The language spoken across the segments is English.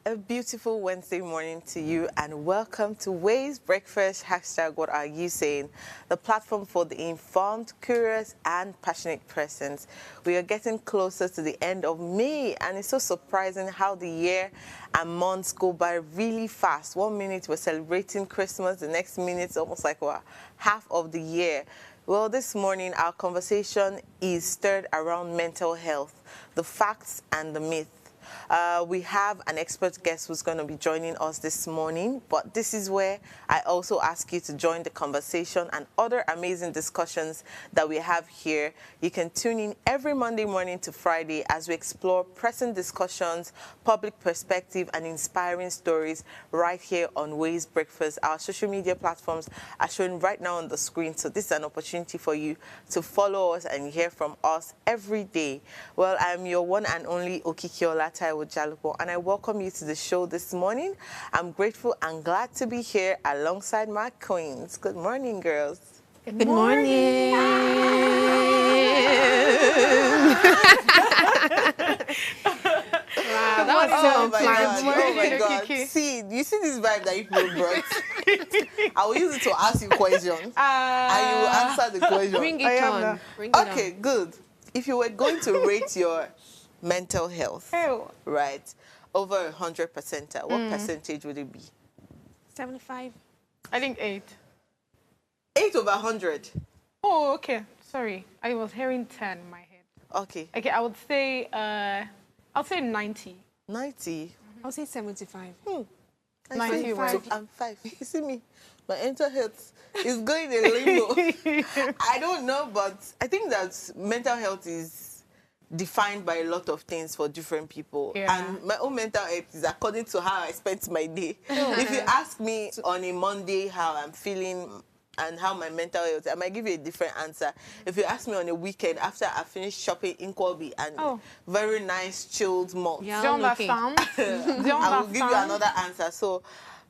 A beautiful Wednesday morning to you and welcome to Ways Breakfast, #What Are You Saying? The platform for the informed, curious and passionate persons. We are getting closer to the end of May and it's so surprising how the year and months go by really fast. 1 minute we're celebrating Christmas, the next minute it's almost like half of the year. Well, this morning our conversation is stirred around mental health, the facts and the myths. We have an expert guest who's going to be joining us this morning, but this is where I also ask you to join the conversation and other amazing discussions that we have here. You can tune in every Monday morning to Friday as we explore pressing discussions, public perspective, and inspiring stories right here on Ways Breakfast. Our social media platforms are shown right now on the screen, so this is an opportunity for you to follow us and hear from us every day. Well, I'm your one and only Okikiola Taiwo Jalupo, and I welcome you to the show this morning. I'm grateful and glad to be here alongside my queens. Good morning, girls. Good morning. Wow, that was so unplanned. Oh my God. See, you see this vibe that you people brought? I will use it to ask you questions, and you will answer the question. Bring it on. Okay, good. If you were going to rate your mental health, right, over 100 percentile, what percentage would it be? 75. I think 8. 8 over 100. Oh, okay. Sorry, I was hearing 10 in my head. Okay. Okay, I would say, I'll say 90. 90. I'll say 75. 95. I'm 5. You see me? My mental health is going in limbo. I don't know, but I think that mental health is defined by a lot of things for different people. Yeah. And my own mental health is according to how I spent my day. If you ask me on a Monday how I'm feeling and how my mental health, I might give you a different answer. If you ask me on a weekend after I finished shopping in Kobe and very nice chilled malt, Do you understand? I will give you another answer. So,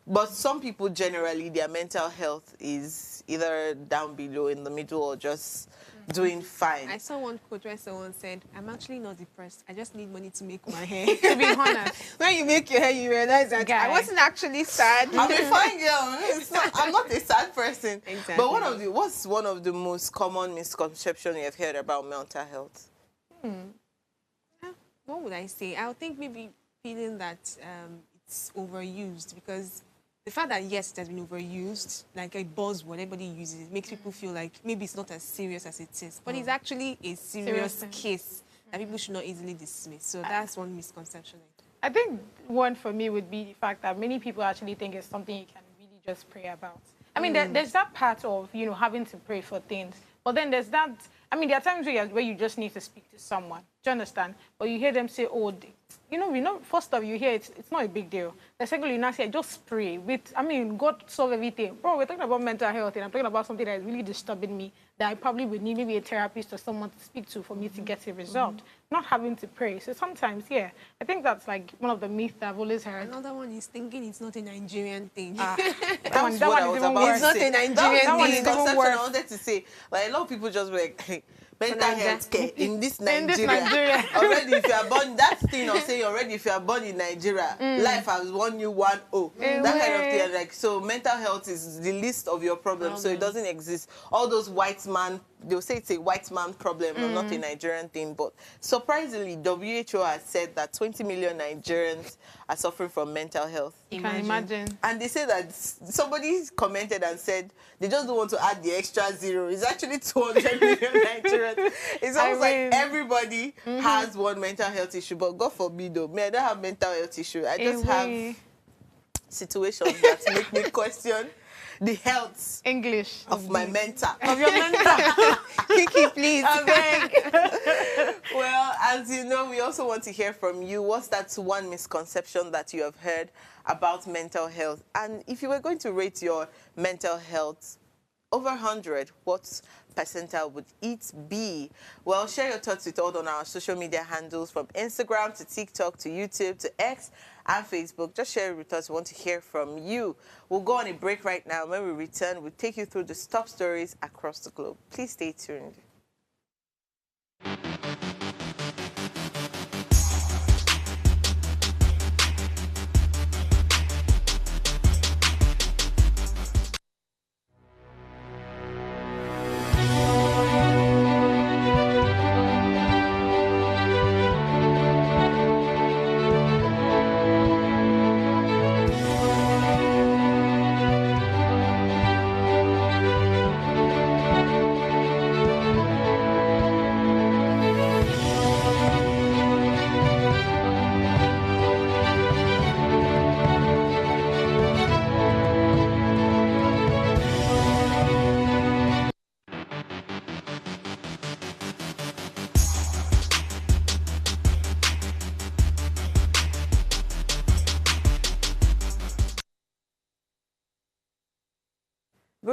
but some people generally, their mental health is either down below, in the middle, or just doing fine. I saw one quote where someone said, I'm actually not depressed. I just need money to make my hair. To be honest. When you make your hair, you realize that I wasn't actually sad. I'm a fine girl. I'm not a sad person. Exactly. But what's one of the most common misconceptions you have heard about mental health? What would I say? I would think maybe feeling that it's overused, because the fact that, yes, it has been overused, like a buzzword, everybody uses it, makes people feel like maybe it's not as serious as it is. But it's actually a serious case that people should not easily dismiss. So that's one misconception. I think one for me would be the fact that many people actually think it's something you can really just pray about. I mean, there's that part of, having to pray for things. But then there's that, I mean, there are times where you just need to speak to someone. Do you understand? But you hear them say, first off, you hear it's not a big deal. The second, you now say, just pray. God solve everything. Bro, we're talking about mental health, and I'm talking about something that is really disturbing me, that I probably would need maybe a therapist or someone to speak to for me to get it resolved. Not having to pray. So sometimes, I think that's like one of the myths that I've always heard. Another one is thinking it's not a Nigerian thing. That one is even worse. It's not a Nigerian thing. That one I wanted to say. Like, a lot of people just be like, hey, mental health care in this Nigeria. Already, if you are born, that thing of saying already, if you are born in Nigeria, life has won you 1-0. That kind of thing. Like, so mental health is the least of your problems, so it doesn't exist. All those white man, they'll say it's a white man problem, not a Nigerian thing. But surprisingly, WHO has said that 20 million Nigerians are suffering from mental health. You can imagine. And they say that somebody commented and said they just don't want to add the extra zero. It's actually 200 million Nigerians. It's almost like everybody has one mental health issue. But God forbid, though, I don't have mental health issue. I just have situations that make me question the health of my mental. Of your mental. Kiki, please. Well, as you know, we also want to hear from you. What's that one misconception that you have heard about mental health? And if you were going to rate your mental health over 100, what percentile would it be? Well, share your thoughts with us on our social media handles, from Instagram to TikTok to YouTube to X and Facebook. Just share it with us. We want to hear from you. We'll go on a break right now. When we return, we'll take you through the top stories across the globe. Please stay tuned.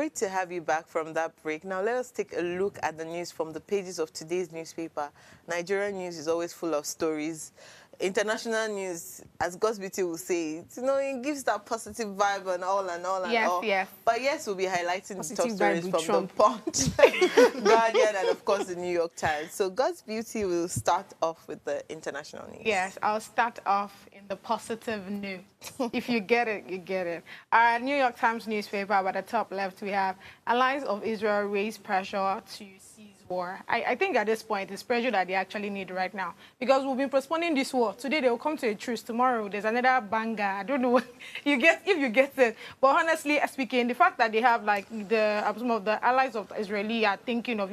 great to have you back from that break. Now let us take a look at the news from the pages of today's newspaper. Nigerian news is always full of stories. International news, as God's beauty will say, it gives that positive vibe and all and all and all. Yes. But yes, we'll be highlighting the top Positive stories vibe from with Trump. the Punch, Guardian, and of course the New York Times. So God's beauty will start off with the international news. Yes, I'll start off in the positive note. If you get it, you get it. Our New York Times newspaper, at the top left, we have allies of Israel raise pressure to cease war. I think at this point, it's pressure that they actually need right now. Because we've been postponing this war. Today, they will come to a truce. Tomorrow, there's another banger. I don't know what you get, if you get it. But honestly speaking, the fact that they have, like, some of the allies of Israeli are thinking of,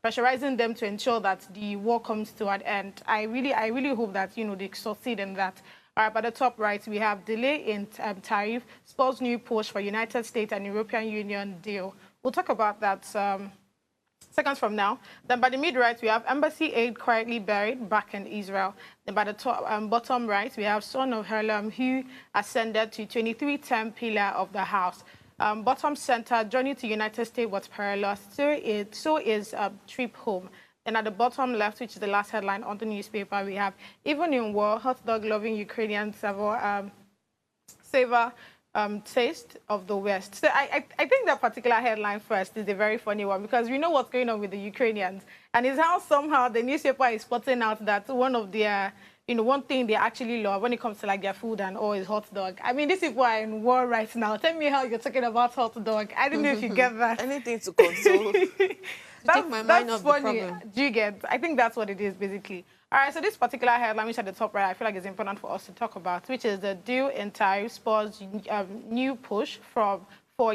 pressurizing them to ensure that the war comes to an end. I really hope that, they succeed in that. All right, by the top right, we have delay in tariff, spurs new push for United States and European Union deal. We'll talk about that seconds from now. Then by the mid-right, we have embassy aid quietly buried back in Israel. Then by the top, bottom right, we have son of Harlem who ascended to 23-term pillar of the House. Bottom center, journey to United States was perilous. So is trip home. And at the bottom left, which is the last headline on the newspaper, we have, even in war, hot dog-loving Ukrainians savor taste of the West. So I think that particular headline first is a very funny one because we know what's going on with the Ukrainians. And it's how somehow the newspaper is spotting out that one of their, one thing they actually love when it comes to like their food and all is hot dog. I mean, these people are in war right now. Tell me how you're talking about hot dog. I don't know if you get that. Anything to console. Take my mind off the problem. Do you get? I think that's what it is, basically. All right, so this particular headline, which at the top right, I feel like it's important for us to talk about, which is the deal in tariff spurs new push for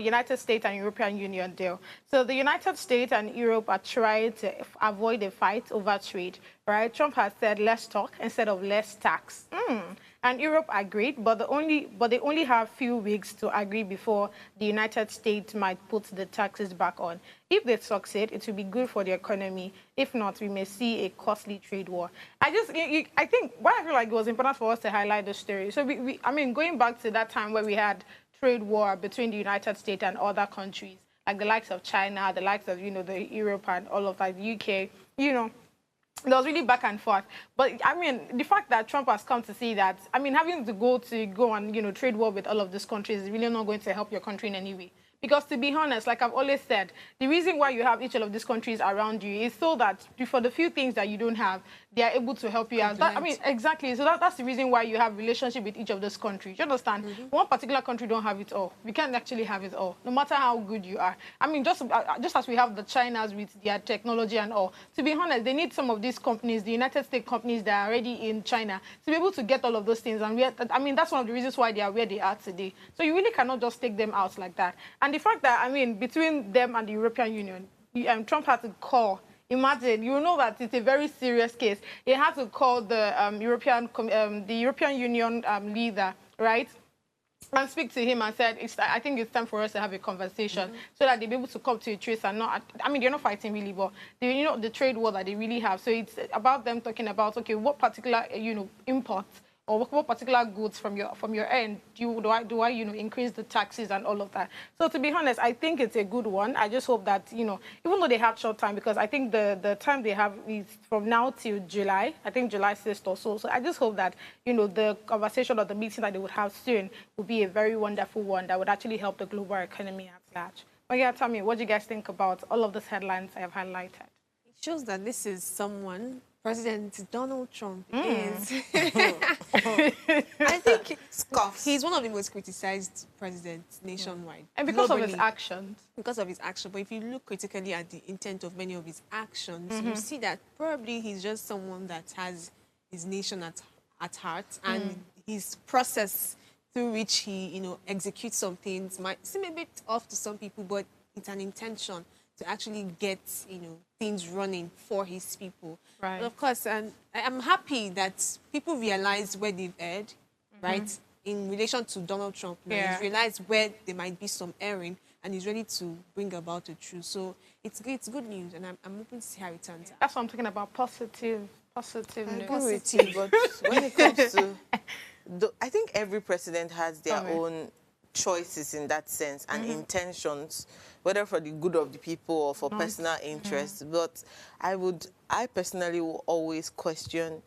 United States and European Union deal. So the United States and Europe are trying to avoid a fight over trade, right? Trump has said less talk instead of less tax. And Europe agreed, but they only have few weeks to agree before the United States might put the taxes back on. If they succeed, it will be good for the economy. If not, we may see a costly trade war. I think why I feel like it was important for us to highlight the story. So I mean, going back to that time where we had trade war between the United States and other countries, like the likes of China, the likes of, the Europe and all of that, the UK, there was really back and forth. But, I mean, the fact that Trump has come to see that, I mean, having to go and, trade war with all of these countries is really not going to help your country in any way. Because to be honest, like I've always said, the reason why you have each of these countries around you is so that for the few things that you don't have, they are able to help you out. I mean, exactly. So that's the reason why you have relationship with each of those countries. You understand? One particular country don't have it all. We can't actually have it all, no matter how good you are. I mean, just as we have the Chinas with their technology and all, to be honest, they need some of these companies, the United States companies that are already in China, to be able to get all of those things. And I mean, that's one of the reasons why they are where they are today. So you really cannot just take them out like that. And the fact that, I mean, between them and the European Union, Trump had to call. Imagine, you know that it's a very serious case. He had to call the European Union leader, right, and speak to him and said, I think it's time for us to have a conversation so that they'll be able to come to a truce and not, I mean, they're not fighting really, but the trade war that they really have. So it's about them talking about, okay, what particular, imports or what particular goods from your end do I increase the taxes and all of that. So to be honest, I think it's a good one. I just hope that, even though they have short time, because I think the time they have is from now till July, I think July 6th or so. So I just hope that, the conversation or the meeting that they would have soon will be a very wonderful one that would actually help the global economy at large. But yeah, tell me, what do you guys think about all of these headlines I have highlighted? It shows that this is someone President Donald Trump is. I think he's one of the most criticized presidents nationwide. And because globally, of his actions. Because of his action. But if you look critically at the intent of many of his actions, you see that probably he's just someone that has his nation at heart. And his process through which he, executes some things might seem a bit off to some people, but it's an intention to actually get, things running for his people. Right. But of course, and I'm happy that people realize where they've erred, right, in relation to Donald Trump. Now, he's realized where there might be some erring, and he's ready to bring about the truth. So it's good news, and I'm hoping to see how it turns out. That's what I'm talking about, positive news. Positive, but when it comes to, I think every president has their own choices in that sense and intentions, whether for the good of the people or for personal interests. But I personally will always question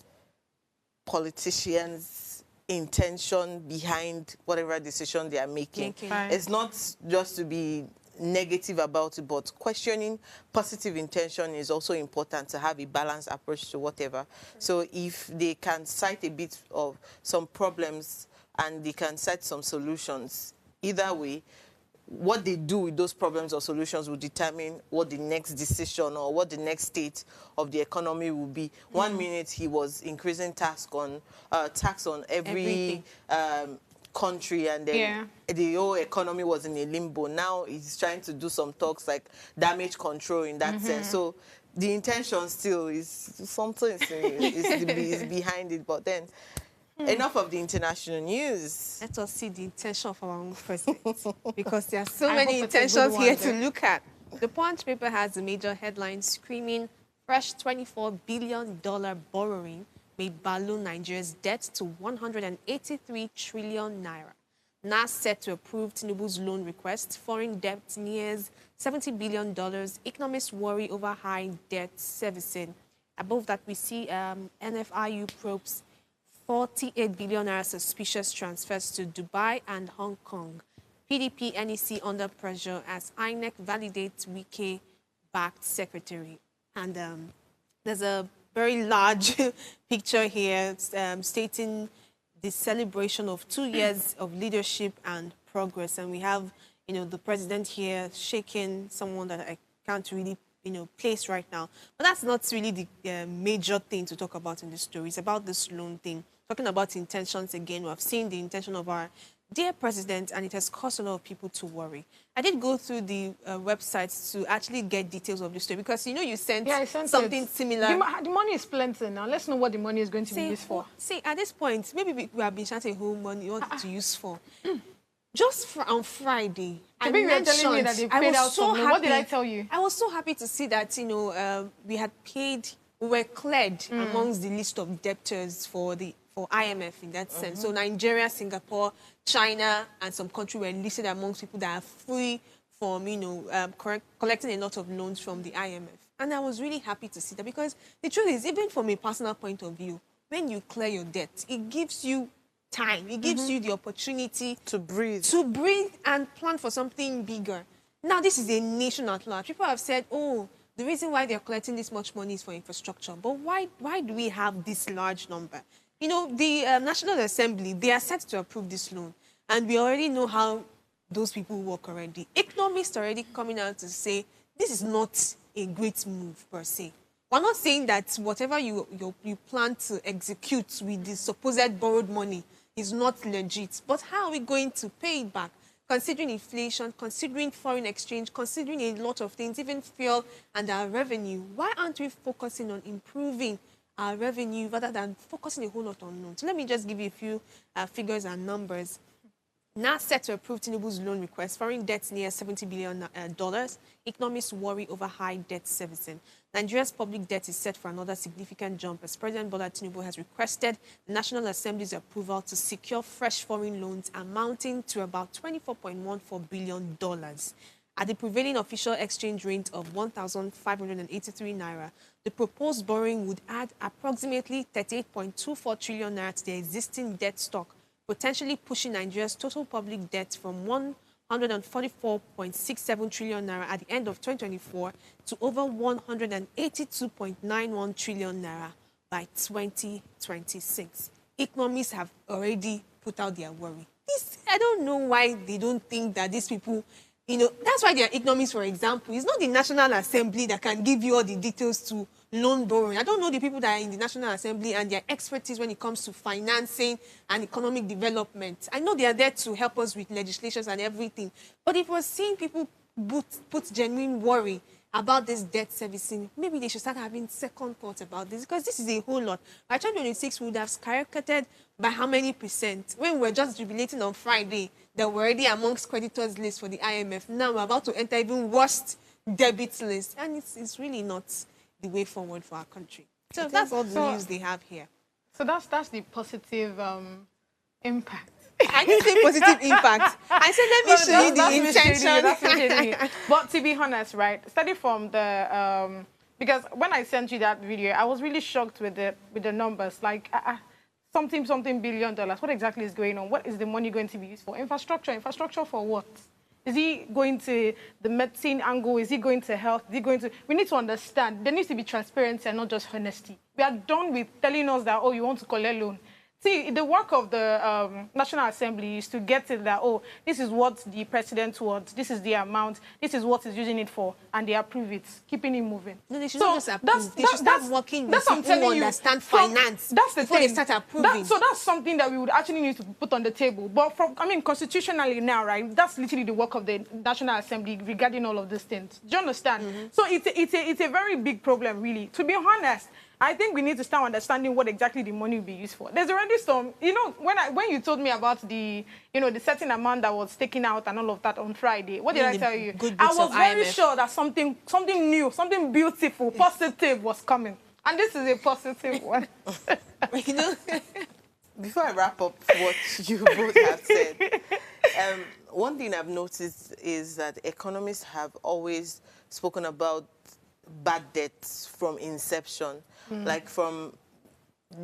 politicians' intention behind whatever decision they are making. Right. It's not just to be negative about it, but questioning positive intention is also important to have a balanced approach to whatever. So if they can cite a bit of some problems and they can cite some solutions, either way, what they do with those problems or solutions will determine what the next decision or what the next state of the economy will be. One minute he was increasing tax on every country, and then the whole economy was in a limbo. Now he's trying to do some talks like damage control in that sense. So the intention still is something is behind it, but then enough of the international news. Let us see the intention of our own president, because there are so many intentions here to look at. The Punch paper has a major headline screaming, fresh $24 billion borrowing may balloon Nigeria's debt to 183 trillion naira. NAS set to approve Tinubu's loan request. Foreign debt nears $70 billion. Economists worry over high debt servicing. Above that, we see NFIU probes 48 billion naira suspicious transfers to Dubai and Hong Kong. PDP NEC under pressure as INEC validates Wike-backed secretary. And there's a very large picture here stating the celebration of 2 years of leadership and progress. And we have, the president here shaking someone that I can't really, place right now. But that's not really the major thing to talk about in this story. It's about this loan thing. Talking about intentions again, we have seen the intention of our dear president, and it has caused a lot of people to worry. I did go through the websites to actually get details of the story, because you sent something similar. The money is plenty now. Let's know what the money is going to be used for. See, at this point, maybe we have been chatting who money you want to use for. Just on Friday, I mentioned, me that they paid out so happy. What did I tell you? I was so happy to see that we were cleared amongst the list of debtors for IMF in that sense. So Nigeria, Singapore, China, and some countries were listed amongst people that are free from, collecting a lot of loans from the IMF. And I was really happy to see that, because the truth is, even from a personal point of view, when you clear your debt, it gives you time. It gives you the opportunity to breathe and plan for something bigger. Now, this is a nation at large. People have said, oh, the reason why they're collecting this much money is for infrastructure. But why do we have this large number? The National Assembly, they are set to approve this loan. And we already know how those people work already. Economists are already coming out to say, this is not a great move, per se. We're not saying that whatever you plan to execute with the supposed borrowed money is not legit. But how are we going to pay it back? Considering inflation, considering foreign exchange, considering a lot of things, even fuel and our revenue, why aren't we focusing on improving our revenue rather than focusing a whole lot on loans? So let me just give you a few figures and numbers. Now set to approve Tinubu's loan request. Foreign debt near $70 billion. Economists worry over high debt servicing. Nigeria's public debt is set for another significant jump as President Bola Tinubu has requested the National Assembly's approval to secure fresh foreign loans amounting to about $24.14 billion. At the prevailing official exchange rate of 1,583 naira, the proposed borrowing would add approximately 38.24 trillion naira to the existing debt stock, potentially pushing Nigeria's total public debt from 144.67 trillion naira at the end of 2024 to over 182.91 trillion naira by 2026. Economists have already put out their worry. I don't know why they don't think that these people, that's why they are economists, for example. It's not the National Assembly that can give you all the details to loan borrowing. I don't know the people that are in the National Assembly and their expertise when it comes to financing and economic development. I know they are there to help us with legislations and everything. But if we're seeing people put genuine worry about this debt servicing, maybe they should start having second thoughts about this, because this is a whole lot. By 2026, we would have skyrocketed by how many percent? When we were just jubilating on Friday, that we're already amongst creditors list for the IMF. Now we're about to enter even worst debit list. And it's really not the way forward for our country. So that's all the news they have here. So that's the positive impact. I didn't say positive impact. I said, let me show you the intention. That's me. But to be honest, right, starting from the, because when I sent you that video, I was really shocked with the numbers. Like, something $billion. What exactly is going on? What is the money going to be used for? Infrastructure. Infrastructure for what? Is he going to the medicine angle? Is he going to health? Is he going to... We need to understand. There needs to be transparency and not just honesty. We are done with telling us that, oh, you want to collect loan. See, the work of the National Assembly is to get it that, oh, this is what the president wants, this is the amount, this is what he's using it for, and they approve it, keeping it moving. No, they should not just approve. They should start working with people who understand finance that's the before thing. they start approving. So that's something that we would actually need to put on the table. But from, I mean, constitutionally now, right, that's literally the work of the National Assembly regarding all of these things. Do you understand? So it's a very big problem, really. To be honest, I think we need to start understanding what exactly the money will be used for. There's already some, you know, when you told me about the, you know, the certain amount that was taken out and all of that on Friday, what did I tell you? I was very sure that something new, something beautiful, positive was coming. And this is a positive one. You know? Before I wrap up what you both have said, one thing I've noticed is that economists have always spoken about bad debts from inception, like from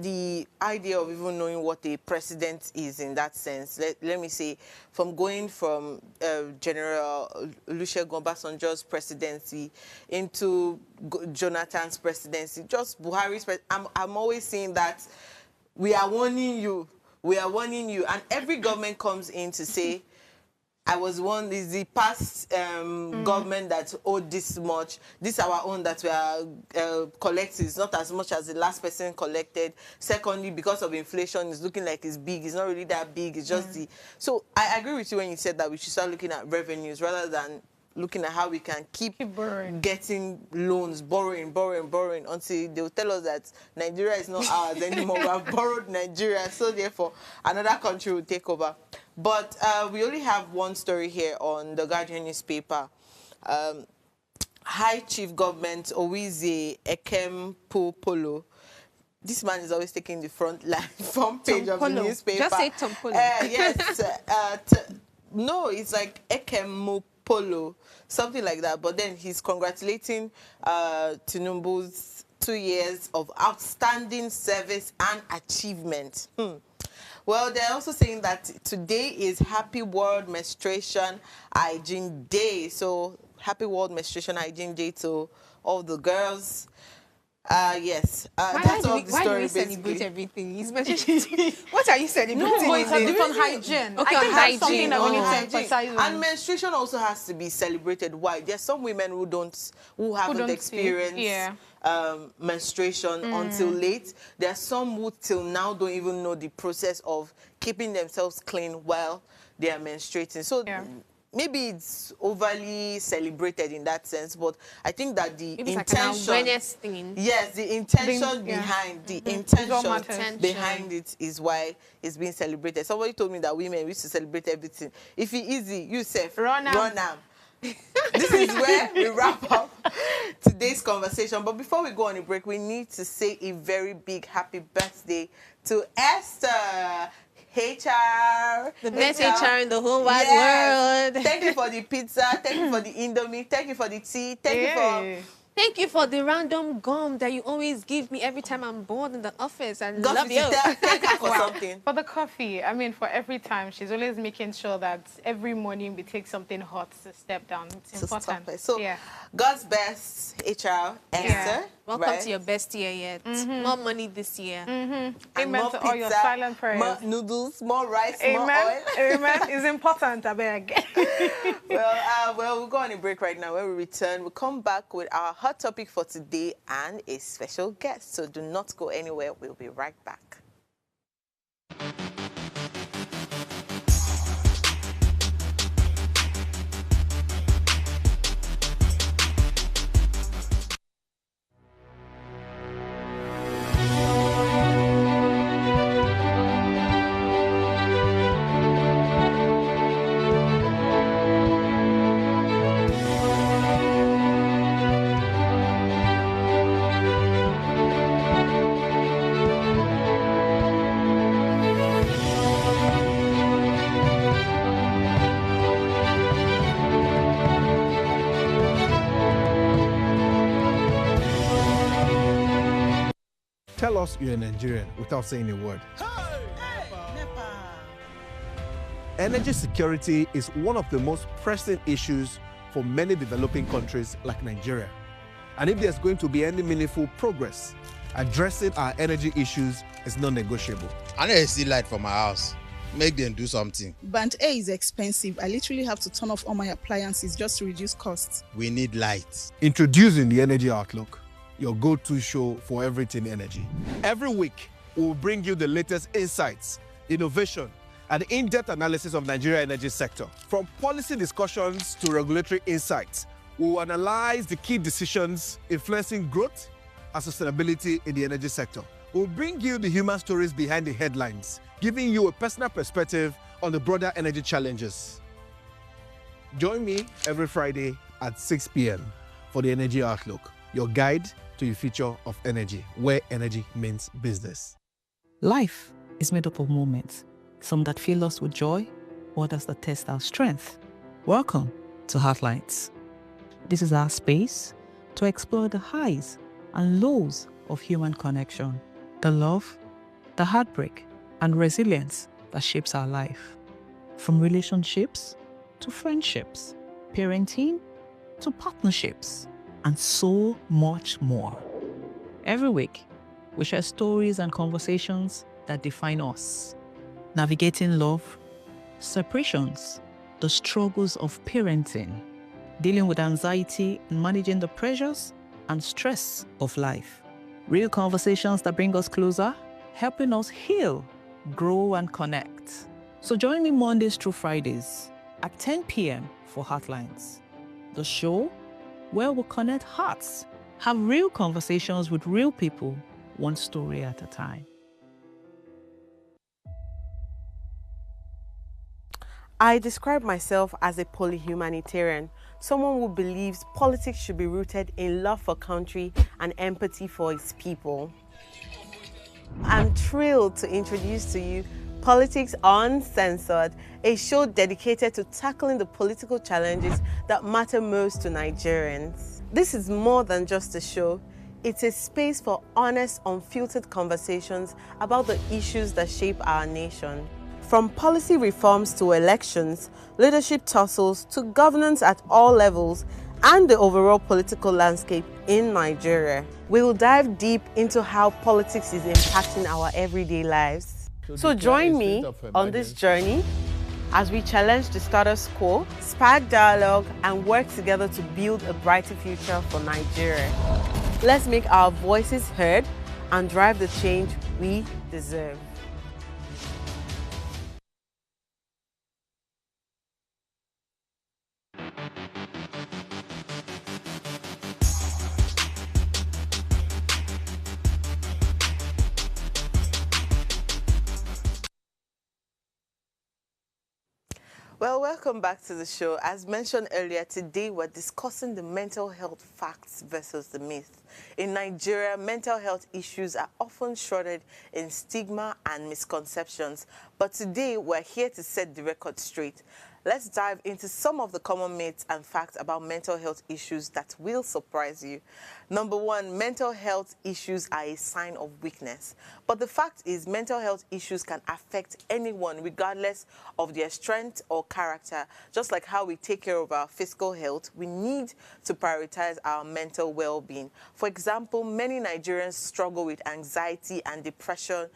the idea of even knowing what a president is in that sense. Let me say, from going from General Olusegun Obasanjo's presidency into Jonathan's presidency, just Buhari's presidency, I'm always saying that we are warning you, and every government comes in to say, I was one, is the past government that owed this much. This our own that we are collecting. It's not as much as the last person collected. Secondly, because of inflation, it's looking like it's big. It's not really that big. It's just the... So I agree with you when you said that we should start looking at revenues rather than looking at how we can keep getting loans, borrowing, until they'll tell us that Nigeria is not ours anymore. We have borrowed Nigeria, so therefore another country will take over. But we only have one story here on the Guardian newspaper. High Chief Government Owize Ekempopolo. This man is always taking the front page of the newspaper. Just say Tompolo. Yes. No, it's like Ekempopolo, something like that. But then he's congratulating Tinubu's 2 years of outstanding service and achievement. Well, they're also saying that today is Happy World Menstruation Hygiene Day. So, Happy World Menstruation Hygiene Day to all the girls. Yes, that's all the story. Why do we celebrate everything? What are you celebrating? No, it's a different hygiene. Okay, I think hygiene. That's something that we need to emphasize on. And menstruation also has to be celebrated. Why? There's some women who haven't experienced menstruation until late. There are some who till now don't even know the process of keeping themselves clean while they are menstruating. So. Maybe it's overly celebrated in that sense, but I think that the maybe intention, it's like an awareness thing. Yes, the intention behind the intention behind it is why it's being celebrated. Somebody told me that women used to celebrate everything. If it's easy, you say run am. This is where we wrap up today's conversation. But before we go on a break, we need to say a very big happy birthday to Esther. HR. The best HR in the whole wide world. Thank you for the pizza. Thank you for the Indomie. Thank you for the tea. Thank you for the random gum that you always give me every time I'm bored in the office. I love you. Thank you for something. For the coffee, I mean, for every time, she's always making sure that every morning we take something hot to step down. It's important. So, God's best, HR, Esther. Welcome to your best year yet. More money this year. Amen to all your silent prayers. More noodles, more rice, more oil. Amen. It's important, I beg. Well, we'll go on a break right now. When we return, we'll come back with our hot topic for today and a special guest. So do not go anywhere. We'll be right back. Tell us you're a Nigerian without saying a word. Energy security is one of the most pressing issues for many developing countries like Nigeria. And if there's going to be any meaningful progress, addressing our energy issues is non-negotiable. I need to see light for my house. Make them do something. Band A is expensive. I literally have to turn off all my appliances just to reduce costs. We need light. Introducing the Energy Outlook, your go-to show for everything energy. Every week, we'll bring you the latest insights, innovation, and in-depth analysis of Nigeria's energy sector. From policy discussions to regulatory insights, we'll analyze the key decisions influencing growth and sustainability in the energy sector. We'll bring you the human stories behind the headlines, giving you a personal perspective on the broader energy challenges. Join me every Friday at 6 p.m. for the Energy Outlook, your guide to the future of energy, where energy means business. Life is made up of moments, some that fill us with joy, others that test our strength. Welcome to Heartlines. This is our space to explore the highs and lows of human connection, the love, the heartbreak, and resilience that shapes our life. From relationships to friendships, parenting to partnerships, and so much more. Every week, we share stories and conversations that define us, navigating love, separations, the struggles of parenting, dealing with anxiety and managing the pressures and stress of life. Real conversations that bring us closer, helping us heal, grow, and connect. So join me Mondays through Fridays at 10 p.m. for Heartlines, the show where we'll connect hearts, have real conversations with real people, one story at a time. I describe myself as a polyhumanitarian, someone who believes politics should be rooted in love for country and empathy for its people. I'm thrilled to introduce to you Politics Uncensored, a show dedicated to tackling the political challenges that matter most to Nigerians. This is more than just a show. It's a space for honest, unfiltered conversations about the issues that shape our nation. From policy reforms to elections, leadership tussles to governance at all levels, and the overall political landscape in Nigeria. We will dive deep into how politics is impacting our everyday lives. So join me on this journey as we challenge the status quo, spark dialogue, and work together to build a brighter future for Nigeria. Let's make our voices heard and drive the change we deserve. Well, welcome back to the show. As mentioned earlier, today we're discussing the mental health facts versus the myth. In Nigeria, mental health issues are often shrouded in stigma and misconceptions. But today, we're here to set the record straight. Let's dive into some of the common myths and facts about mental health issues that will surprise you. Number one, mental health issues are a sign of weakness. But the fact is, mental health issues can affect anyone regardless of their strength or character. Just like how we take care of our physical health, we need to prioritize our mental well-being. For example, many Nigerians struggle with anxiety and depression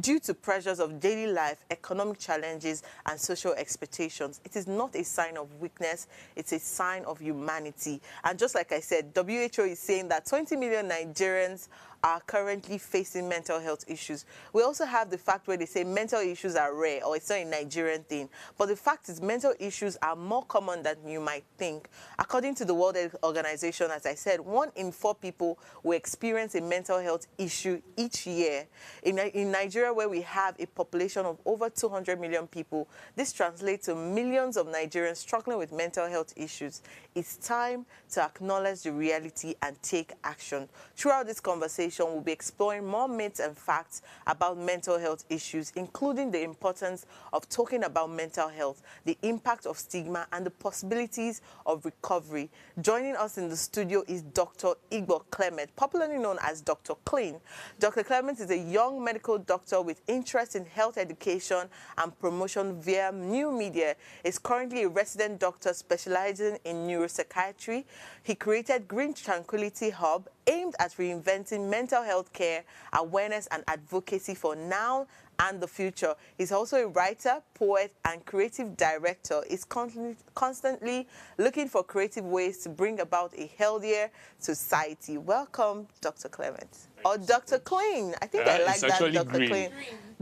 due to pressures of daily life, economic challenges, and social expectations. It is not a sign of weakness, it's a sign of humanity. And just like I said, WHO is saying that 20 million Nigerians are currently facing mental health issues. We also have the fact where they say mental issues are rare or it's not a Nigerian thing. But the fact is mental issues are more common than you might think. According to the World Health Organization, as I said, 1 in 4 people will experience a mental health issue each year. In Nigeria, where we have a population of over 200 million people, this translates to millions of Nigerians struggling with mental health issues. It's time to acknowledge the reality and take action. Throughout this conversation, conversation, we'll be exploring more myths and facts about mental health issues, including the importance of talking about mental health, the impact of stigma, and the possibilities of recovery. Joining us in the studio is Dr. Igbor Clement, popularly known as Dr. Clean. Dr. Clement is a young medical doctor with interest in health education and promotion via new media. Is currently a resident doctor specializing in neuropsychiatry. He created Green Tranquility Hub, aimed at reinventing mental health care, awareness, and advocacy for now and the future. He's also a writer, poet, and creative director. He's constantly looking for creative ways to bring about a healthier society. Welcome, Dr. Clement. Or Dr. Clean. I think I like that, Dr. Green. Clean.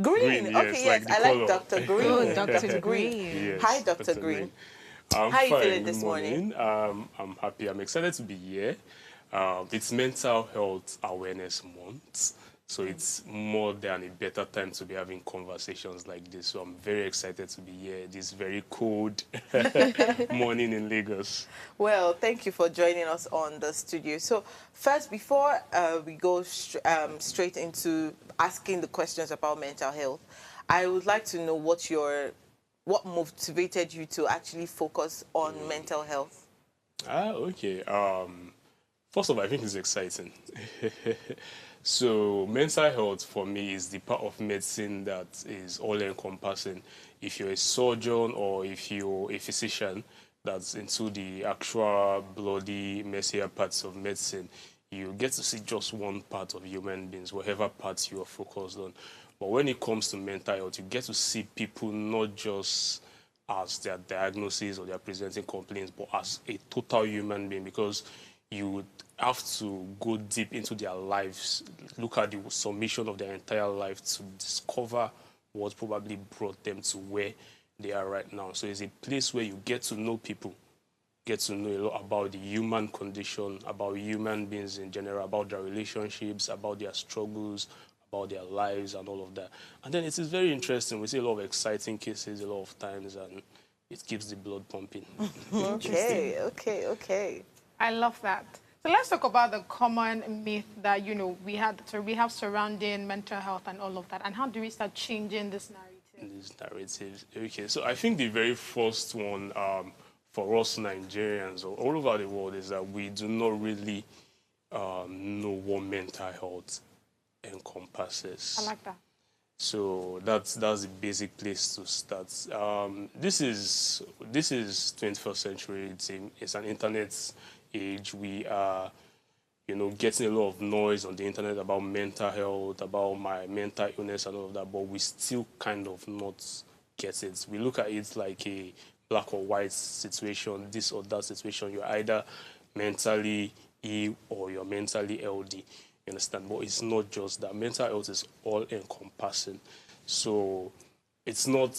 Green. Okay, yes, like I like Dr. Green. Oh, Dr. Green. Yes, Hi, Dr. Green. I'm How are you fine. feeling Good this morning? I'm happy. I'm excited to be here. It's Mental Health Awareness Month, so it's more than a better time to be having conversations like this. So I'm very excited to be here this very cold morning in Lagos. Well, thank you for joining us on the studio. So first, before we go straight into asking the questions about mental health, I would like to know what motivated you to actually focus on mental health? Okay. First of all, I think it's exciting. So mental health for me is the part of medicine that is all-encompassing. If you're a surgeon or if you're a physician that's into the actual bloody, messier parts of medicine, you get to see just one part of human beings, whatever parts you are focused on. But when it comes to mental health, you get to see people not just as their diagnosis or their presenting complaints, but as a total human being, because you have to go deep into their lives, look at the summation of their entire life to discover what probably brought them to where they are right now. So it's a place where you get to know people, get to know a lot about the human condition, about human beings in general, about their relationships, about their struggles, about their lives and all of that. And then it is very interesting. We see a lot of exciting cases a lot of times, and it keeps the blood pumping. Okay. I love that. So let's talk about the common myth that, we have surrounding mental health and all of that. And how do we start changing this narrative? Okay, so I think the very first one for us Nigerians or all over the world is that we do not really know what mental health encompasses. I like that. So that's the basic place to start. This is 21st century. It's an internet age. We are, getting a lot of noise on the internet about mental health, about my mental illness and all of that, but we still kind of not get it. We look at it like a black or white situation, this or that situation. You're either mentally ill or you're mentally healthy. You understand? But it's not just that. Mental health is all-encompassing. So it's not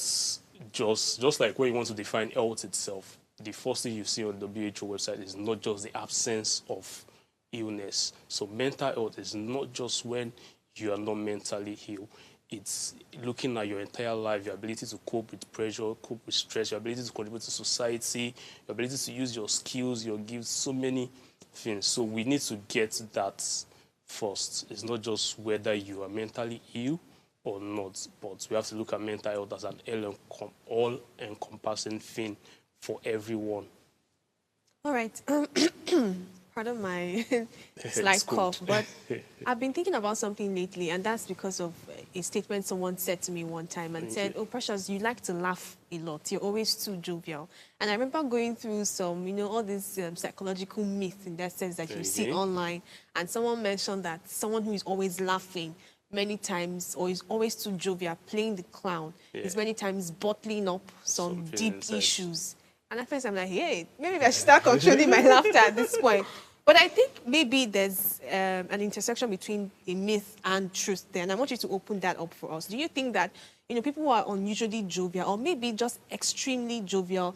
just like when you want to define health itself, the first thing you see on the WHO website is not just the absence of illness. So mental health is not just when you are not mentally ill. It's looking at your entire life, your ability to cope with pressure, cope with stress, your ability to contribute to society, your ability to use your skills, your gifts, so many things. So we need to get that first. It's not just whether you are mentally ill or not, but we have to look at mental health as an all-encompassing thing for everyone. All right. Pardon my slight cough, but I've been thinking about something lately, and that's because of a statement someone said to me one time and said, "Oh, Precious, you like to laugh a lot. You're always too jovial." And I remember going through some, all these psychological myths in that sense that you see online, and someone mentioned that someone who is always laughing many times or is always too jovial, playing the clown, is many times bottling up some deep issues. And at first I'm like, hey, maybe I should start controlling my laughter at this point. But I think maybe there's an intersection between a myth and truth there. And I want you to open that up for us. Do you think that, people who are unusually jovial or maybe just extremely jovial,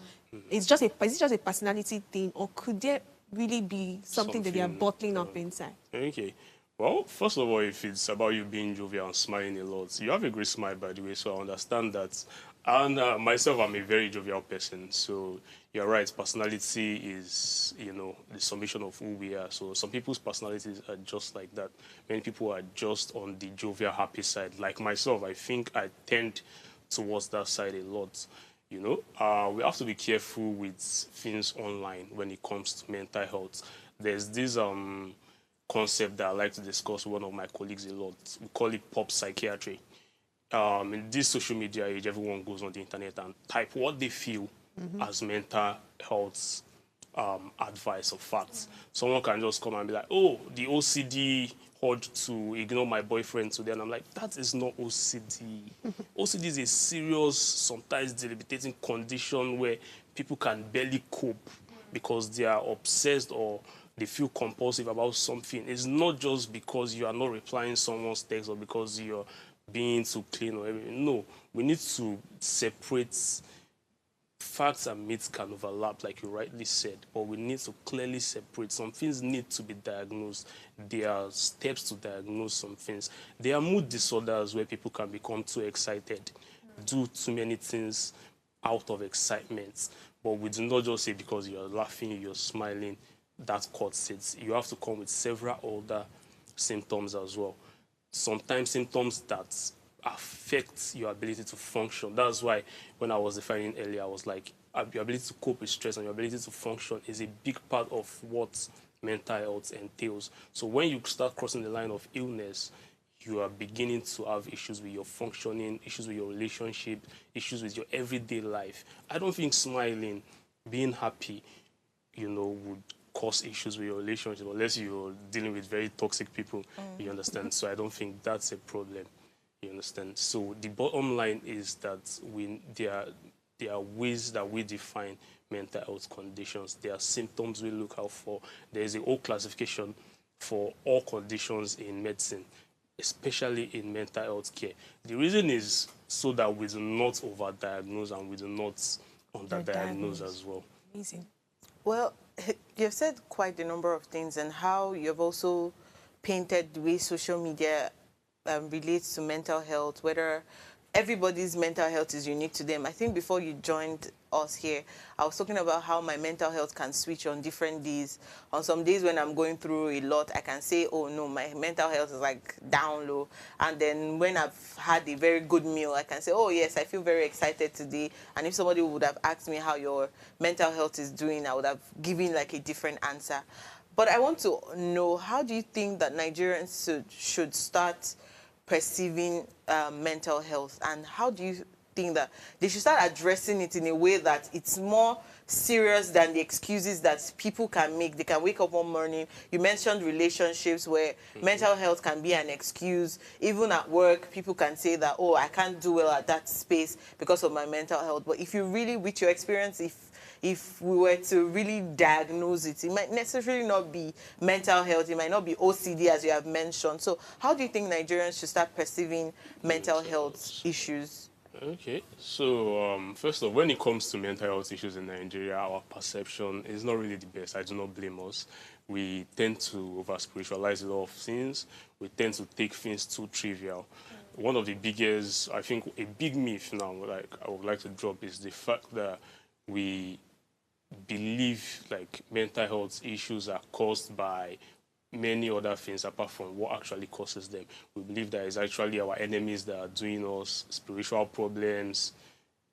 is it just a personality thing, or could there really be something that they are bottling up inside? Okay. Well, first of all, if it's about you being jovial and smiling a lot, you have a great smile, by the way, so I understand that. And myself, I'm a very jovial person. So you're right. Personality is, the summation of who we are. So some people's personalities are just like that. Many people are just on the jovial, happy side. Like myself, I think I tend towards that side a lot. We have to be careful with things online when it comes to mental health. There's this concept that I like to discuss with one of my colleagues a lot. We call it pop psychiatry. In this social media age, everyone goes on the internet and type what they feel as mental health advice or facts. Someone can just come and be like, oh, the OCD urge to ignore my boyfriend today. And I'm like, that is not OCD. OCD is a serious, sometimes debilitating condition where people can barely cope because they are obsessed or they feel compulsive about something. It's not just because you are not replying someone's text or because you're being too clean or everything. No, we need to separate. Facts and myths can overlap, like you rightly said, but we need to clearly separate. Some things need to be diagnosed. There are steps to diagnose some things. There are mood disorders where people can become too excited, do too many things out of excitement. But we do not just say because you're laughing, you're smiling, that cuts it. You have to come with several other symptoms as well. Sometimes symptoms that affect your ability to function. That's why when I was defining earlier, I was like, your ability to cope with stress and your ability to function is a big part of what mental health entails. So when you start crossing the line of illness, you are beginning to have issues with your functioning, issues with your relationship, issues with your everyday life. I don't think smiling, being happy, would cause issues with your relationship unless you're dealing with very toxic people, you understand? So I don't think that's a problem, you understand? So the bottom line is that there are ways that we define mental health conditions. There are symptoms we look out for. There is a whole classification for all conditions in medicine, especially in mental health care. The reason is so that we do not overdiagnose and we do not underdiagnose as well. Amazing. Well, you've said quite a number of things and how you've also painted the way social media relates to mental health, whether everybody's mental health is unique to them. I think before you joined us here, I was talking about how my mental health can switch on different days. On some days when I'm going through a lot, I can say, oh no, my mental health is like down low. And then when I've had a very good meal, I can say, oh yes, I feel very excited today. And if somebody would have asked me how your mental health is doing, I would have given like a different answer. But I want to know, how do you think that Nigerians should start perceiving mental health, and how do you think that they should start addressing it in a way that it's more serious than the excuses that people can make? They can wake up one morning. You mentioned relationships where mental health can be an excuse. Even at work, people can say that, oh, I can't do well at that space because of my mental health. But if you really, with your experience, if we were to really diagnose it, it might necessarily not be mental health. It might not be OCD, as you have mentioned. So how do you think Nigerians should start perceiving mental health issues? Okay, so first of all, when it comes to mental health issues in Nigeria, our perception is not really the best. I do not blame us. We tend to over-spiritualize a lot of things. We tend to take things too trivial. One of the biggest, I think, a big myth now, like I would like to drop, is the fact that we believe like mental health issues are caused by many other things apart from what actually causes them. We believe that it's actually our enemies that are doing us, spiritual problems,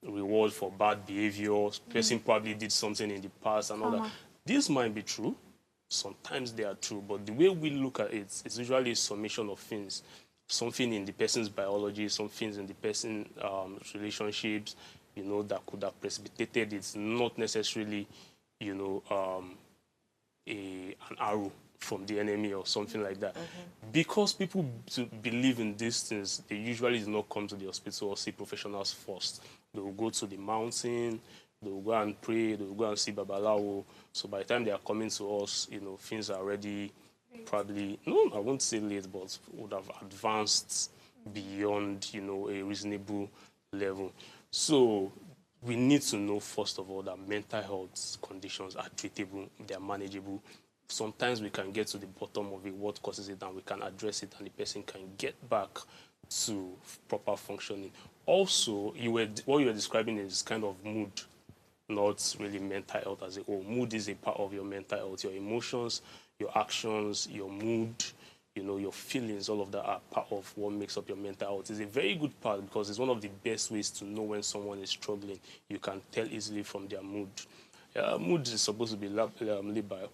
reward for bad behavior. Person probably did something in the past and all that. This might be true. Sometimes they are true, but the way we look at it is usually a summation of things. Something in the person's biology, some things in the person's relationships, that could have precipitated it, not necessarily, an arrow from the enemy or something like that. Because people believe in these things, they usually do not come to the hospital or see professionals first. They will go to the mountain, they will go and pray, they will go and see Babalawo. So by the time they are coming to us, things are already probably, no, I won't say late, but would have advanced beyond, a reasonable level. So we need to know, first of all, that mental health conditions are treatable, they are manageable. Sometimes we can get to the bottom of it, what causes it, and we can address it, and the person can get back to proper functioning. Also, what you were describing is kind of mood, not really mental health as a whole. Mood is a part of your mental health. Your emotions, your actions, your mood, your feelings, all of that are part of what makes up your mental health. It's a very good part because it's one of the best ways to know when someone is struggling. You can tell easily from their mood. Mood is supposed to be labile,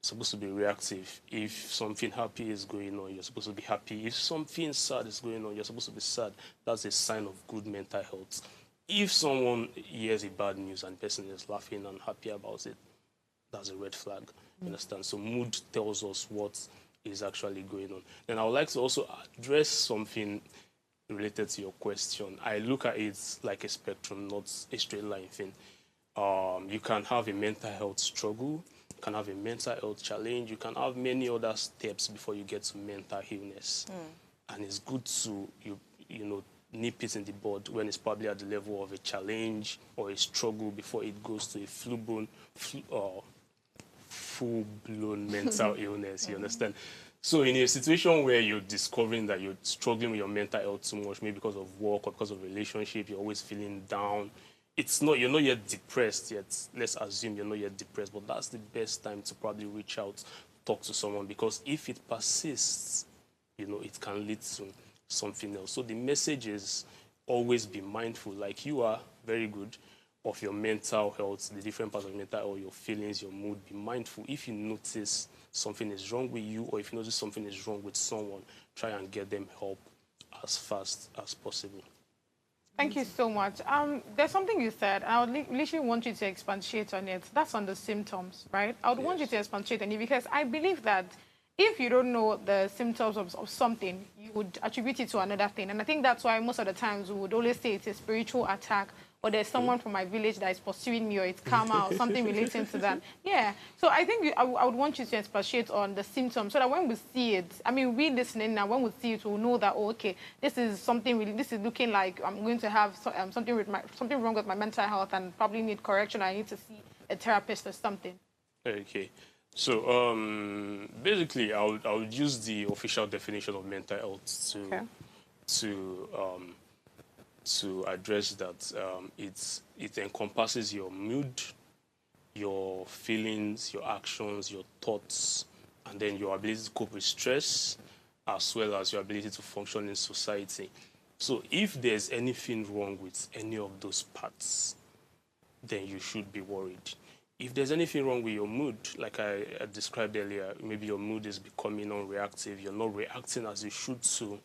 supposed to be reactive. If something happy is going on, you're supposed to be happy. If something sad is going on, you're supposed to be sad. That's a sign of good mental health. If someone hears a bad news and the person is laughing and happy about it, that's a red flag. You understand? So mood tells us what is actually going on. Then I would like to also address something related to your question. I look at it like a spectrum, not a straight line thing. You can have a mental health struggle, you can have a mental health challenge, you can have many other steps before you get to mental illness. And it's good to, nip it in the bud when it's probably at the level of a challenge or a struggle before it goes to a full-blown mental illness, you understand? So in a situation where you're discovering that you're struggling with your mental health too much, maybe because of work or because of relationship, you're always feeling down, you're not yet depressed yet. Let's assume you're not yet depressed, but that's the best time to probably reach out, talk to someone, because if it persists, it can lead to something else. So the message is always be mindful, like you are very good, of your mental health, the different parts of your mental health, your feelings, your mood. Be mindful. If you notice something is wrong with you or if you notice something is wrong with someone, try and get them help as fast as possible. Thank you so much. There's something you said, and I would literally want you to expatiate on it. That's on the symptoms, right? I would want you to expatiate on it because I believe that if you don't know the symptoms of something, you would attribute it to another thing. And I think that's why most of the times we would always say it's a spiritual attack, or there's someone from my village that is pursuing me, or it's karma, or something relating to that. Yeah. So I think I would want you to expatiate on the symptoms so that when we see it, I mean, we listening now, when we see it, we'll know that, oh, okay, this is something really, this is looking like I'm going to have something wrong with my mental health and probably need correction. I need to see a therapist or something. Okay. So basically, I would use the official definition of mental health to address that. It encompasses your mood, your feelings, your actions, your thoughts, and then your ability to cope with stress, as well as your ability to function in society. So if there's anything wrong with any of those parts, then you should be worried. If there's anything wrong with your mood, like I described earlier, maybe your mood is becoming unreactive, you're not reacting as you should to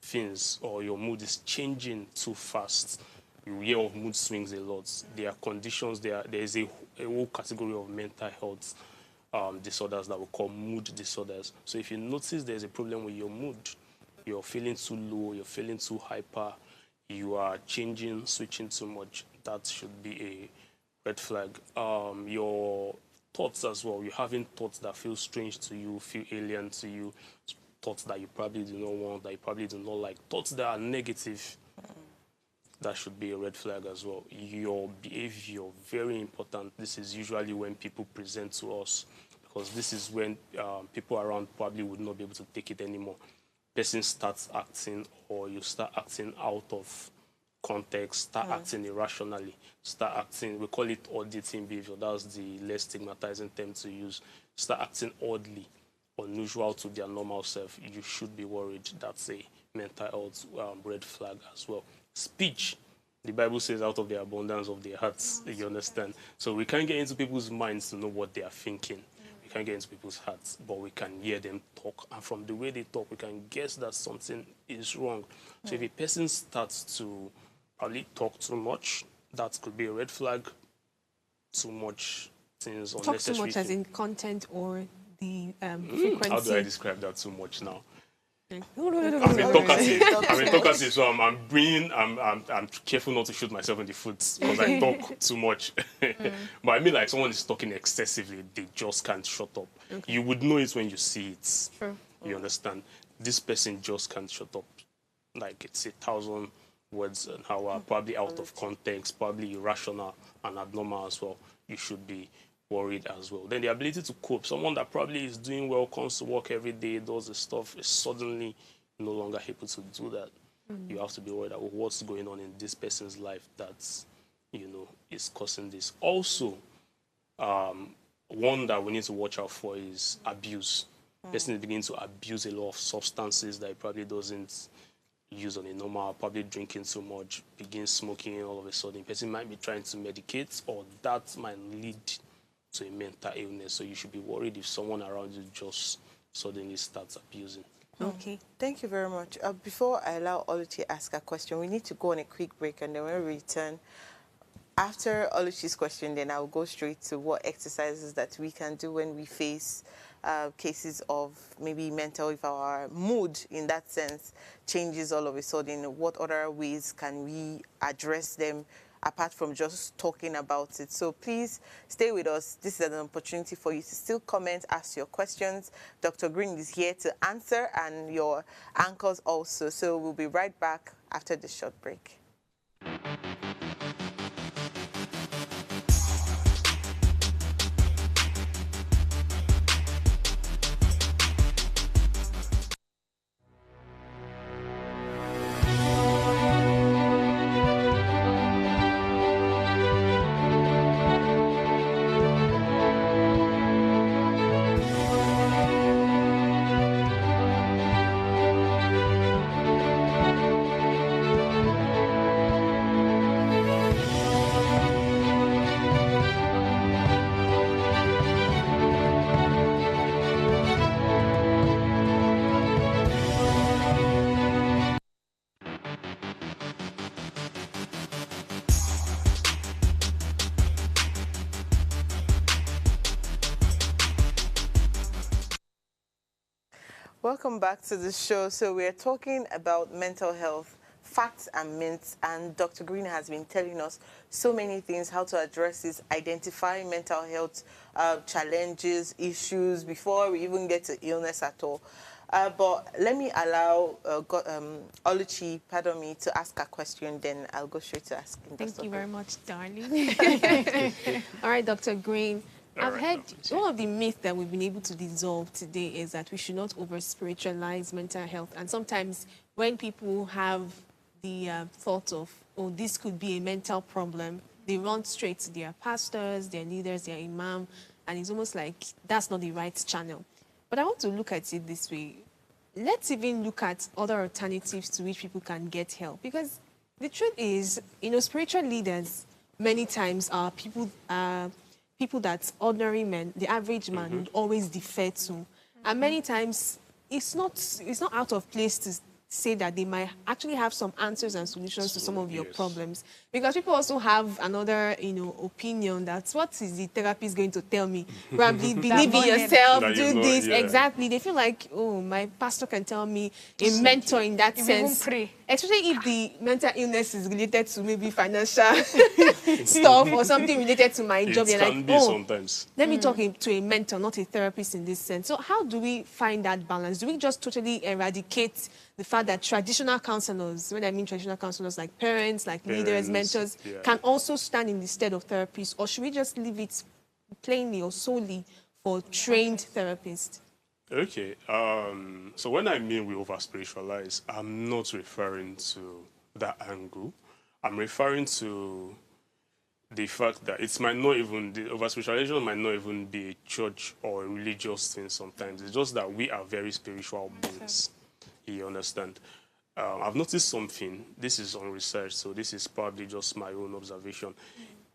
things, or your mood is changing too fast. You hear of mood swings a lot. There are conditions, there is a whole category of mental health disorders that we call mood disorders. So if you notice there's a problem with your mood, you're feeling too low, you're feeling too hyper, you are changing, switching too much, that should be a red flag. Your thoughts as well, you're having thoughts that feel strange to you, feel alien to you, thoughts that you probably do not want, that you probably do not like, thoughts that are negative, that should be a red flag as well. Your behavior, very important. This is usually when people present to us, because this is when people around probably would not be able to take it anymore. Person starts acting, or you start acting out of context, start acting irrationally, start acting, we call it auditing behavior, that's the less stigmatizing term to use, start acting oddly, unusual to their normal self, you should be worried. That's a mental health red flag as well. Speech, the Bible says out of the abundance of their hearts, you understand? So we can't get into people's minds to know what they are thinking. We can't get into people's hearts, but we can hear them talk. And from the way they talk, we can guess that something is wrong. So if a person starts to probably talk too much, that could be a red flag. Too much things, Talk unnecessary too much as in content or the frequency. How do I describe that too much now? No, I'm a talkative, so I'm careful not to shoot myself in the foot because I talk too much. But I mean, like, someone is talking excessively, they just can't shut up. Okay. You would know it when you see it. True. You understand? This person just can't shut up. Like, it's 1,000 words an hour, probably out of context, probably irrational and abnormal as well. You should be worried as well. Then the ability to cope. Someone that probably is doing well, comes to work every day, does the stuff, is suddenly no longer able to do that. You have to be worried about what's going on in this person's life that's, is causing this. Also, one that we need to watch out for is abuse. Person is beginning to abuse a lot of substances that he probably doesn't use on a normal, probably drinking too much, begin smoking all of a sudden. Person might be trying to medicate, or that might lead to a mental illness. So you should be worried if someone around you just suddenly starts abusing. Okay. Thank you very much. Before I allow Oluchi to ask a question, we need to go on a quick break, and then when we return, after Oluchi's question, then I'll go straight to what exercises that we can do when we face cases of maybe mental, if our mood in that sense changes all of a sudden. What other ways can we address them apart from just talking about it? So please stay with us. This is an opportunity for you to still comment, ask your questions. Dr. Green is here to answer, and your anchors also. So we'll be right back after this short break. Welcome back to the show. So we're talking about mental health, facts and myths, and Dr. Green has been telling us so many things, how to address this, identifying mental health challenges, issues, before we even get to illness at all. But let me allow Oluchi, pardon me, to ask a question, then I'll go straight to asking. Thank you very much, darling. All right, Dr. Green. I've heard one of the myths that we've been able to dissolve today is that we should not over-spiritualize mental health. And sometimes when people have the thought of, oh, this could be a mental problem, they run straight to their pastors, their leaders, their imam, and it's almost like that's not the right channel. But I want to look at it this way. Let's even look at other alternatives to which people can get help. Because the truth is, spiritual leaders many times are people that ordinary men, the average man, would always defer to. And many times, it's not out of place to say that they might actually have some answers and solutions to some of your problems. Because people also have another, opinion that what is the therapist going to tell me? Probably believe in yourself, do this. Yeah. Exactly. They feel like, oh, my pastor can tell me, a mentor in that sense. Especially if the mental illness is related to maybe financial stuff or something related to my job. It can be sometimes. Let me talk to a mentor, not a therapist in this sense. So how do we find that balance? Do we just totally eradicate the fact that traditional counselors, when I mean traditional counselors like parents, like leaders, mentors, can also stand in the stead of therapists? Or should we just leave it plainly or solely for trained therapists? Okay, so when I mean we over-spiritualize, I'm not referring to that angle. I'm referring to the fact that it might not even, the over-spiritualization might not even be a church or a religious thing sometimes. It's just that we are very spiritual beings. You understand? I've noticed something. This is on research, so this is probably just my own observation.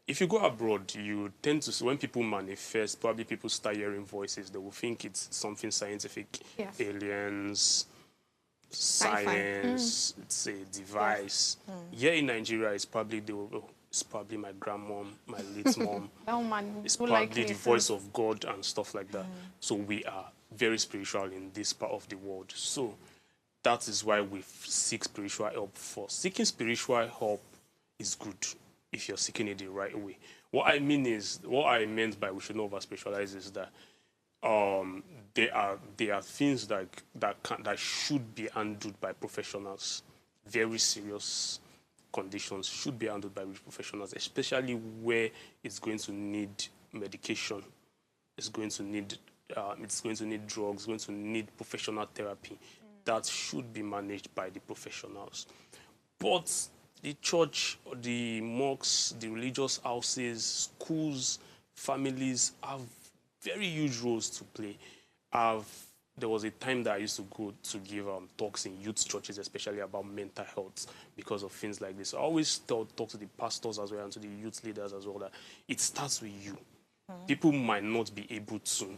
If you go abroad, you tend to see when people manifest, probably people start hearing voices, they will think it's something scientific. Yes. Aliens, science, it's a device. Here in Nigeria, it's probably my grandmom, my late mom. It's probably the voice of God and stuff like that. So we are very spiritual in this part of the world. So that is why we seek spiritual help first. Seeking spiritual help is good if you're seeking it the right way. What I meant by we should not over-spiritualize is that there are things that should be handled by professionals. Very serious conditions should be handled by professionals, especially where it's going to need medication, it's going to need drugs, it's going to need professional therapy. that should be managed by the professionals. But the church, the mosques, the religious houses, schools, families have very huge roles to play. There was a time that I used to go to give talks in youth churches, especially about mental health, because of things like this. I always talk to the pastors as well and to the youth leaders as well that it starts with you. People might not be able to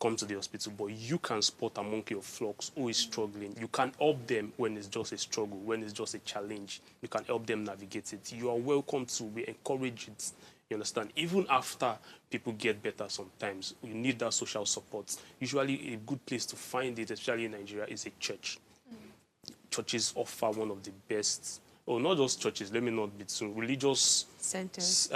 come to the hospital, but you can spot among your flocks who is struggling. You can help them when it's just a struggle, when it's just a challenge. You can help them navigate it. You are welcome to. We encourage it. You understand? Even after people get better sometimes, you need that social support. Usually a good place to find it, especially in Nigeria, is a church. Churches offer one of the best, or not just churches, let me not be too, religious centers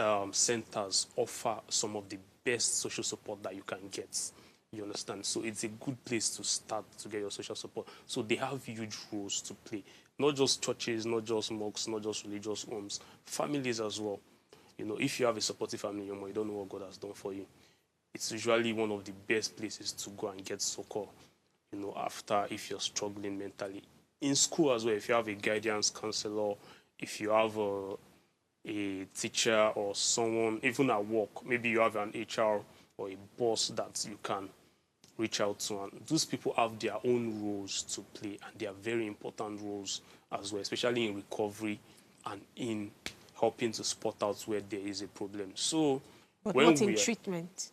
offer some of the best social support that you can get. You understand? So it's a good place to start to get your social support. So they have huge roles to play. Not just churches, not just mosques, not just religious homes, families as well. You know, if you have a supportive family, you don't know what God has done for you. It's usually one of the best places to go and get succor, you know, after if you're struggling mentally. In school as well, if you have a guidance counselor, if you have a teacher or someone, even at work, maybe you have an HR or a boss that you can reach out to. And those people have their own roles to play, and they are very important roles as well, especially in recovery and in helping to spot out where there is a problem. So, but when not we in are, treatment.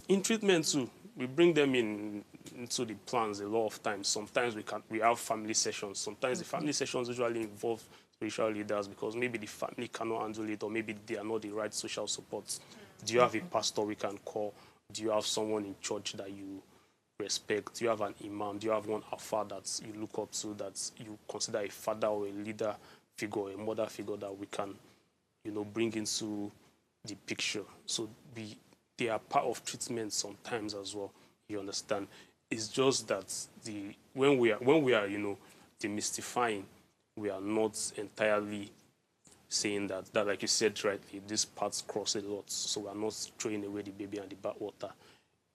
In treatment too, we bring them into the plans a lot of times. Sometimes we have family sessions. Sometimes the family sessions usually involve spiritual leaders because maybe the family cannot handle it, or maybe they are not the right social support. Do you have a pastor we can call? Do you have someone in church that you respect? Do you have an imam? Do you have one alpha that you look up to, that you consider a father or a leader figure, a mother figure that we can, you know, bring into the picture? So they are part of treatment sometimes as well. You understand? It's just that when we are, you know, demystifying, we are not entirely saying that like you said rightly, these paths cross a lot. So we are not throwing away the baby and the bathwater.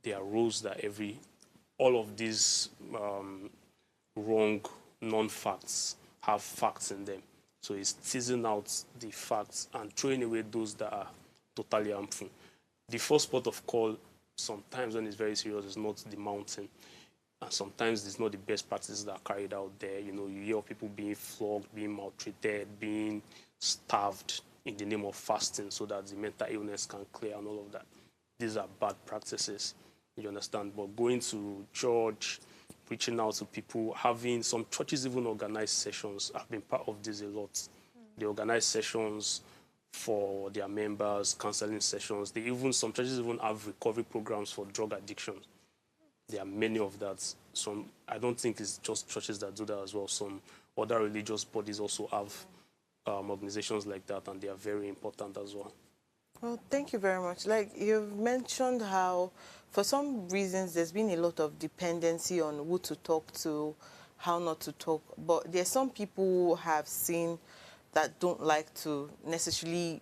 There are rules that all of these wrong non-facts have facts in them. So it's teasing out the facts and throwing away those that are totally harmful. The first port of call, sometimes when it's very serious, is not the mountain. And sometimes it's not the best practices that are carried out there. You know, you hear of people being flogged, being maltreated, being starved in the name of fasting so that the mental illness can clear and all of that. These are bad practices, you understand? But going to church, reaching out to people, having some churches even organize sessions. I've been part of this a lot. They organize sessions for their members, counseling sessions. Some churches even have recovery programs for drug addiction. There are many of that. I don't think it's just churches that do that as well. Some other religious bodies also have organizations like that, and they are very important as well. Well, thank you very much. Like you've mentioned how, for some reasons, there's been a lot of dependency on who to talk to, how not to talk. But there's some people who have seen that don't like to necessarily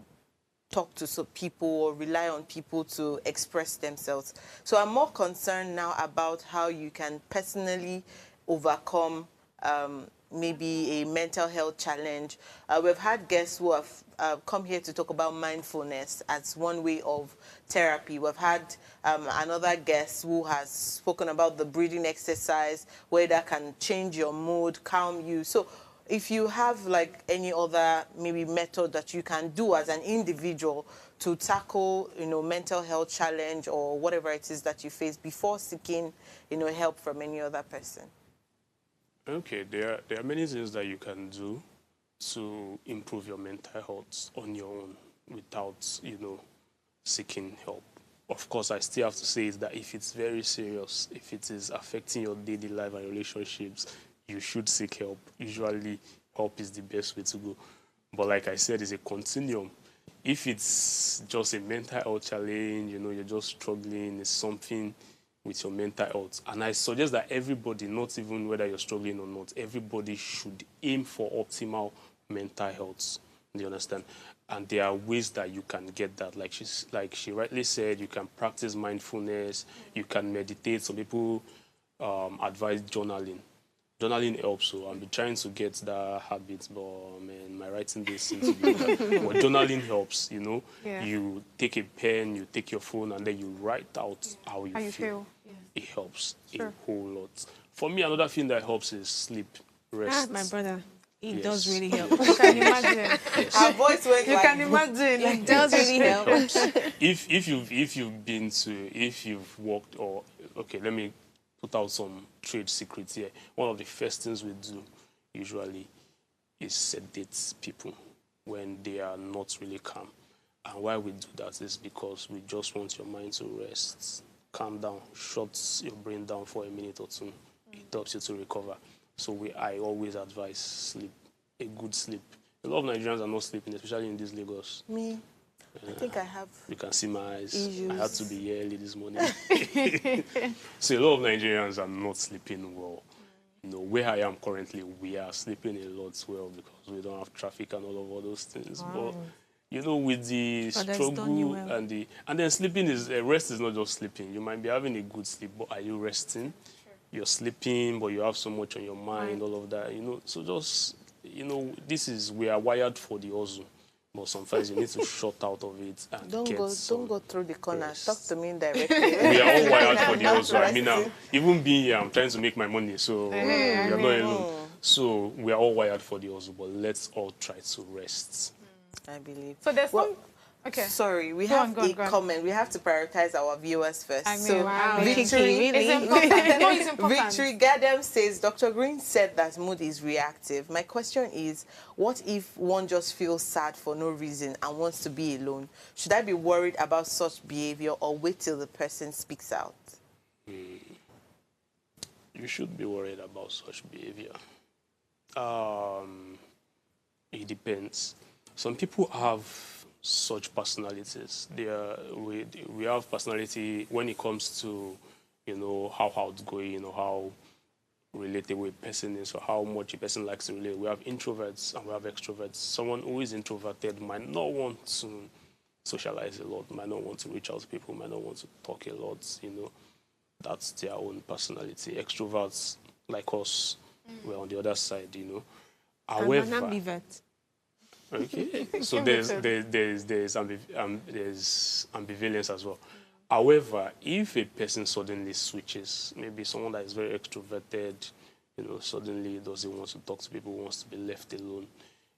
talk to some people or rely on people to express themselves. So I'm more concerned now about how you can personally overcome maybe a mental health challenge. We've had guests who have come here to talk about mindfulness as one way of therapy. We've had another guest who has spoken about the breathing exercise, where that can change your mood, calm you. So if you have like any other maybe method that you can do as an individual to tackle, you know, mental health challenge or whatever it is that you face before seeking, you know, help from any other person. Okay, there are many things that you can do to improve your mental health on your own without, you know, seeking help. Of course, I still have to say is that if it's very serious, if it is affecting your daily life and relationships, you should seek help. Usually, help is the best way to go. But like I said, it's a continuum. If it's just a mental health challenge, you know, you're just struggling, it's something with your mental health. And I suggest that everybody, not even whether you're struggling or not, everybody should aim for optimal mental health. Do you understand? And there are ways that you can get that. Like she rightly said, you can practice mindfulness, you can meditate. Some people advise journaling. journaling helps. So I've been trying to get that habit, but man, my writing days seem to be better. But journaling helps, you know. Yeah. You take a pen, you take your phone, and then you write out how you feel. Yeah. It helps Sure. a whole lot. For me, another thing that helps is sleep, rest. My brother, it Yes. does really help. You can imagine. Our voice went You like... can imagine. It does really help. If you've worked, or okay, let me put out some trade secrets here. One of the first things we do usually is sedate people when they are not really calm. And why we do that is because we just want your mind to rest, calm down, shut your brain down for a minute or two. It helps you to recover. So I always advise sleep, a good sleep. A lot of Nigerians are not sleeping, especially in this Lagos. Me, I think I have... You can see my eyes. Issues. I had to be here early this morning. So a lot of Nigerians are not sleeping well. You know, where I am currently, we are sleeping a lot well because we don't have traffic and all those things. But you know, with the struggle and then sleeping is rest is not just sleeping. You might be having a good sleep, but are you resting? You're sleeping, but you have so much on your mind, all of that. You know, so just we are wired for the hustle. But sometimes you need to shut out of it and Don't go through the corner. rest. Talk to me directly. We are all wired for the hustle. I mean, even being here, I'm trying to make my money, so we are not alone. So we are all wired for the hustle, but let's all try to rest. I believe. So there's okay. Sorry, we Go have on. a comment. We have to prioritize our viewers first. I mean, so wow. Victory, It's important. No, it's important. Victory Gadam says, Dr. Green said that mood is reactive. My question is, what if one just feels sad for no reason and wants to be alone? Should I be worried about such behavior or wait till the person speaks out? You should be worried about such behavior. It depends. Some people have such personalities. We have personality when it comes to, how outgoing or how relatable a person is or how much a person likes to relate. We have introverts and we have extroverts. Someone who is introverted might not want to socialize a lot, might not want to reach out to people, might not want to talk a lot, That's their own personality. Extroverts, like us, we're on the other side, However, I'm an ambivert. Okay, so there's ambivalence as well. However, if a person suddenly switches, maybe someone that is very extroverted, suddenly doesn't want to talk to people, wants to be left alone,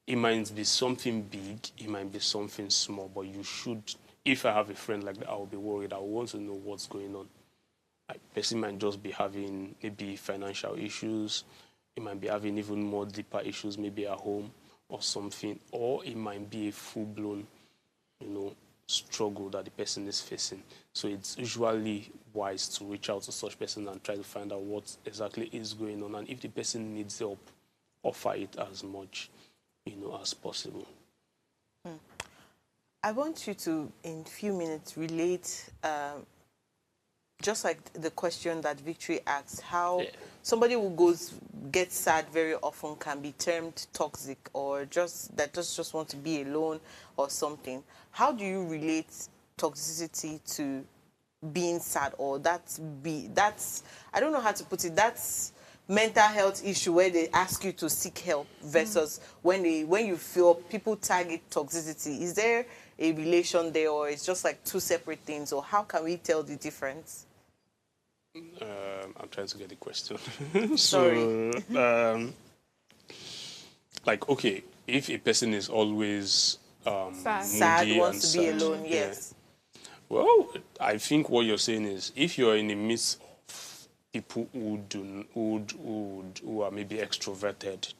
it might be something big, it might be something small, but you should, if I have a friend like that, I will be worried. I will want to know what's going on. A person might just be having maybe financial issues, it might be having even more deeper issues, maybe at home or something, or it might be a full-blown, struggle that the person is facing. So it's usually wise to reach out to such person and try to find out what exactly is going on. And if the person needs help, offer it as much, as possible. I want you to, in a few minutes, relate, just like the question that Victory asked, how somebody who gets sad very often can be termed toxic or just want to be alone or something. How do you relate toxicity to being sad, or that's I don't know how to put it, that's mental health issue where they ask you to seek help versus when you feel people target toxicity? Is there a relation there, or it's just like two separate things, or how can we tell the difference? I'm trying to get the question. Sorry. Okay, if a person is always sad, moody wants and to be sad, alone, yes. Well, I think what you're saying is if you're in the midst of people who are maybe extroverted,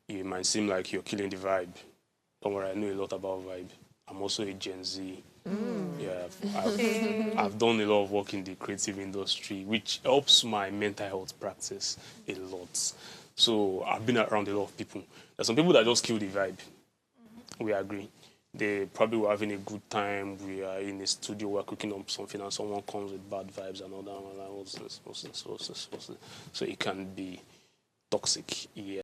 it might seem like you're killing the vibe. Don't worry, I know a lot about vibe. I'm also a Gen Z. Yeah, I've done a lot of work in the creative industry, which helps my mental health practice a lot. So I've been around a lot of people. There's some people that just kill the vibe. We agree. They probably were having a good time. We are in a studio, we're cooking up something, and someone comes with bad vibes and all that. So it can be toxic, yeah.